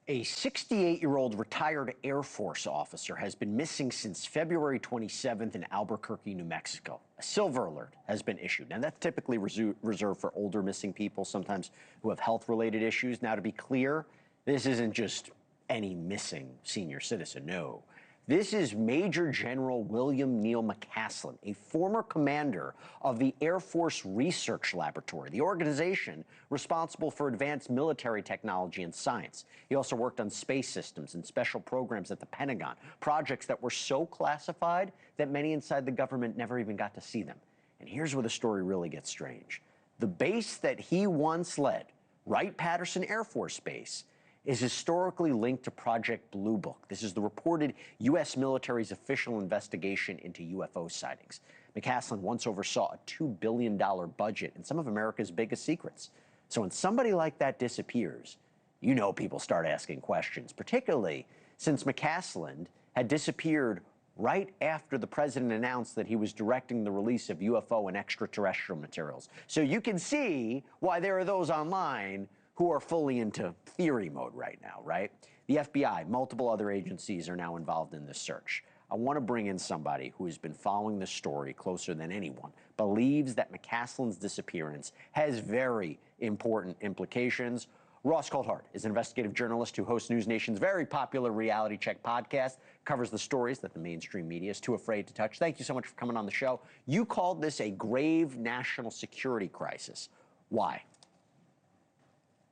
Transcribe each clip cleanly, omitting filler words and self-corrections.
A 68-year-old retired Air Force officer has been missing since February 27th in Albuquerque, New Mexico. A silver alert has been issued. Now, that's typically reserved for older missing people, sometimes who have health-related issues. Now, to be clear, this isn't just any missing senior citizen, no. This is Major General William Neil McCasland, a former commander of the Air Force Research Laboratory, the organization responsible for advanced military technology and science. He also worked on space systems and special programs at the Pentagon, projects that were so classified that many inside the government never even got to see them. And here's where the story really gets strange. The base that he once led, Wright-Patterson Air Force Base, is historically linked to Project Blue Book. This is the reported U.S. military's official investigation into UFO sightings. McCasland once oversaw a $2 billion budget and some of America's biggest secrets. So when somebody like that disappears, you know people start asking questions, particularly since McCasland had disappeared right after the president announced that he was directing the release of UFO and extraterrestrial materials. So you can see why there are those online who are fully into theory mode right now, right? The FBI, multiple other agencies are now involved in this search. I want to bring in somebody who has been following this story closer than anyone, believes that McCasland's disappearance has very important implications. Ross Coulthart is an investigative journalist who hosts NewsNation's very popular Reality Check podcast, covers the stories that the mainstream media is too afraid to touch. Thank you so much for coming on the show. You called this a grave national security crisis. Why?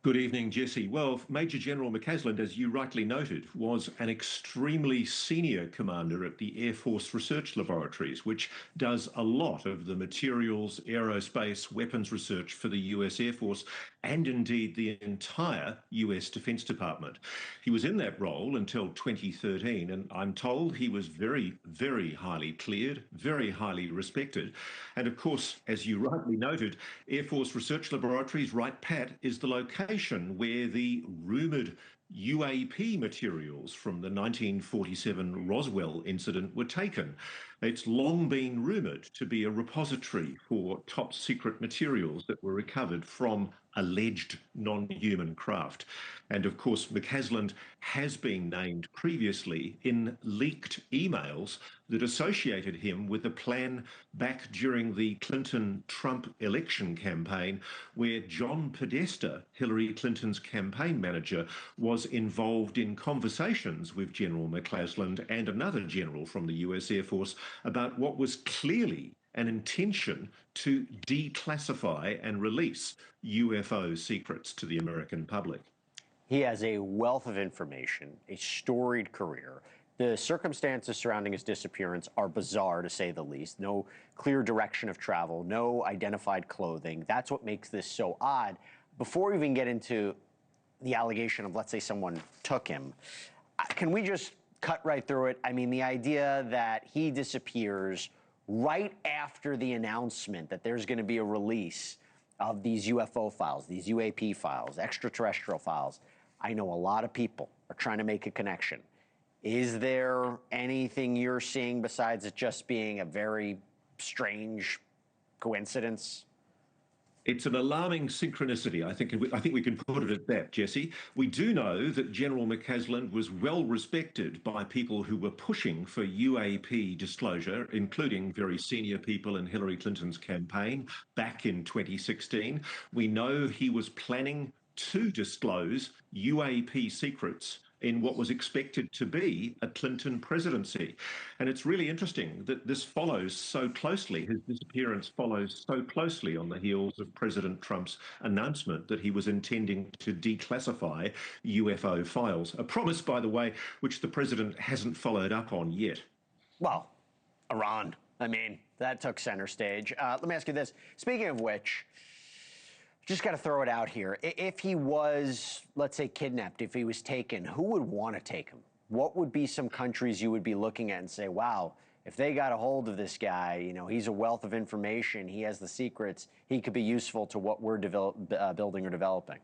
Good evening, Jesse. Well, Major General McCasland, as you rightly noted, was an extremely senior commander at the Air Force Research Laboratories, which does a lot of the materials, aerospace, weapons research for the US Air Force and indeed the entire US Defense Department. He was in that role until 2013, and I'm told he was very, very highly cleared, very highly respected. And of course, as you rightly noted, Air Force Research Laboratories, Wright-Pat, is the location where the rumoured UAP materials from the 1947 Roswell incident were taken. It's long been rumoured to be a repository for top secret materials that were recovered from alleged non-human craft. And of course, McCasland has been named previously in leaked emails that associated him with a plan back during the Clinton-Trump election campaign, where John Podesta, Hillary Clinton's campaign manager, was involved in conversations with General McCasland and another general from the US Air Force about what was clearly an intention to declassify and release UFO secrets to the American public. He has a wealth of information, a storied career. The circumstances surrounding his disappearance are bizarre, to say the least. No clear direction of travel, no identified clothing. That's what makes this so odd. Before we even get into the allegation of, let's say, someone took him, can we just cut right through it? I mean, the idea that he disappears right after the announcement that there's going to be a release of these UFO files, these UAP files, extraterrestrial files. I know a lot of people are trying to make a connection. Is there anything you're seeing besides it just being a very strange coincidence? It's an alarming synchronicity. I think we can put it at that, Jesse. We do know that General McCasland was well respected by people who were pushing for UAP disclosure, including very senior people in Hillary Clinton's campaign back in 2016. We know he was planning to disclose UAP secrets in what was expected to be a Clinton presidency. And it's really interesting that this follows so closely, his disappearance follows so closely on the heels of President Trump's announcement that he was intending to declassify UFO files, a promise, by the way, which the president hasn't followed up on yet. Well, Iran, I mean, that took center stage. Let me ask you this. Speaking of which, just got to throw it out here. If he was, let's say, kidnapped, if he was taken, who would want to take him? What would be some countries you would be looking at and say, wow, if they got a hold of this guy, you know, he's a wealth of information, he has the secrets, he could be useful to what we're building or developing?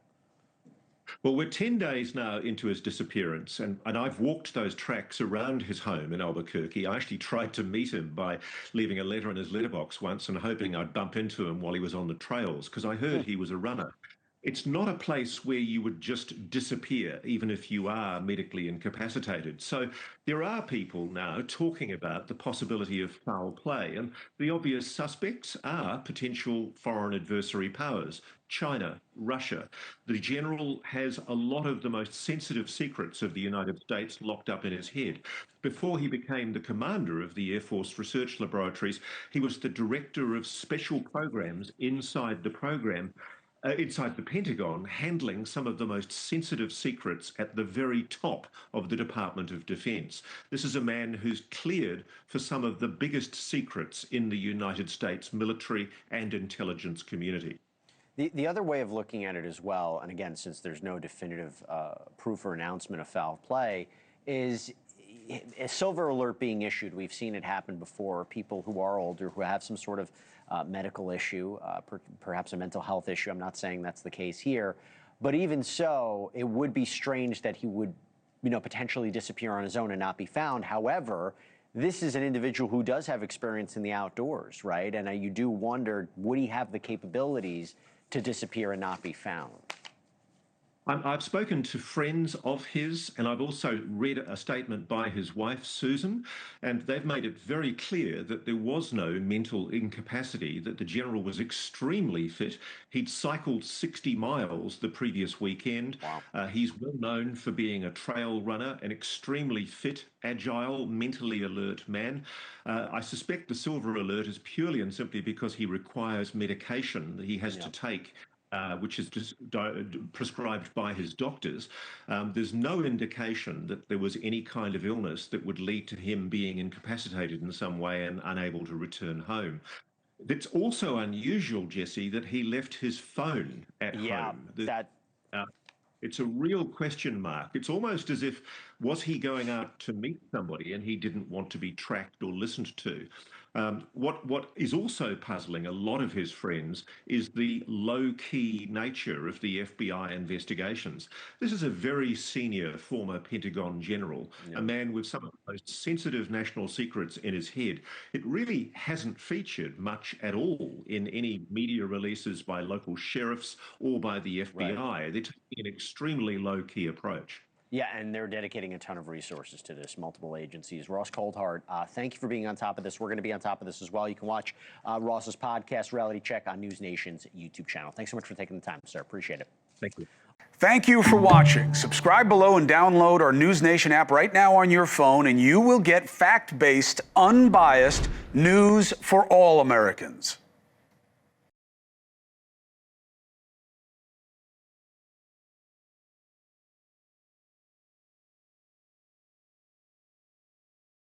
Well, we're 10 days now into his disappearance, and I've walked those tracks around his home in Albuquerque. I actually tried to meet him by leaving a letter in his letterbox once and hoping I'd bump into him while he was on the trails, because I heard he was a runner. It's not a place where you would just disappear, even if you are medically incapacitated. So there are people now talking about the possibility of foul play, and the obvious suspects are potential foreign adversary powers. China, Russia. The general has a lot of the most sensitive secrets of the United States locked up in his head. Before he became the commander of the Air Force Research Laboratories, he was the director of special programs inside the Pentagon, handling some of the most sensitive secrets at the very top of the Department of Defense. This is a man who's cleared for some of the biggest secrets in the United States military and intelligence community. The other way of looking at it as well, and again, since there's no definitive proof or announcement of foul play, is a silver alert being issued. We've seen it happen before. People who are older, who have some sort of medical issue, perhaps a mental health issue. I'm not saying that's the case here, but even so, it would be strange that he would, potentially disappear on his own and not be found. However, this is an individual who does have experience in the outdoors, right? And you do wonder, would he have the capabilities to disappear and not be found? I've spoken to friends of his, and I've also read a statement by his wife, Susan, and they've made it very clear that there was no mental incapacity, that the general was extremely fit. He'd cycled 60 miles the previous weekend. Wow. He's well known for being a trail runner, an extremely fit, agile, mentally alert man. I suspect the silver alert is purely and simply because he requires medication that he has to take, which is just prescribed by his doctors. There's no indication that there was any kind of illness that would lead to him being incapacitated in some way and unable to return home. It's also unusual, Jesse, that he left his phone at home. It's a real question mark. It's almost as if, was he going out to meet somebody and he didn't want to be tracked or listened to? What is also puzzling a lot of his friends is the low-key nature of the FBI investigations. This is a very senior former Pentagon general, a man with some of the most sensitive national secrets in his head. It really hasn't featured much at all in any media releases by local sheriffs or by the FBI. Right. They're taking an extremely low-key approach. Yeah, and they're dedicating a ton of resources to this, multiple agencies. Ross Coulthart, thank you for being on top of this. We're going to be on top of this as well. You can watch Ross's podcast, Reality Check, on NewsNation's YouTube channel. Thanks so much for taking the time, sir. Appreciate it. Thank you. Thank you for watching. Subscribe below and download our NewsNation app right now on your phone, and you will get fact-based, unbiased news for all Americans.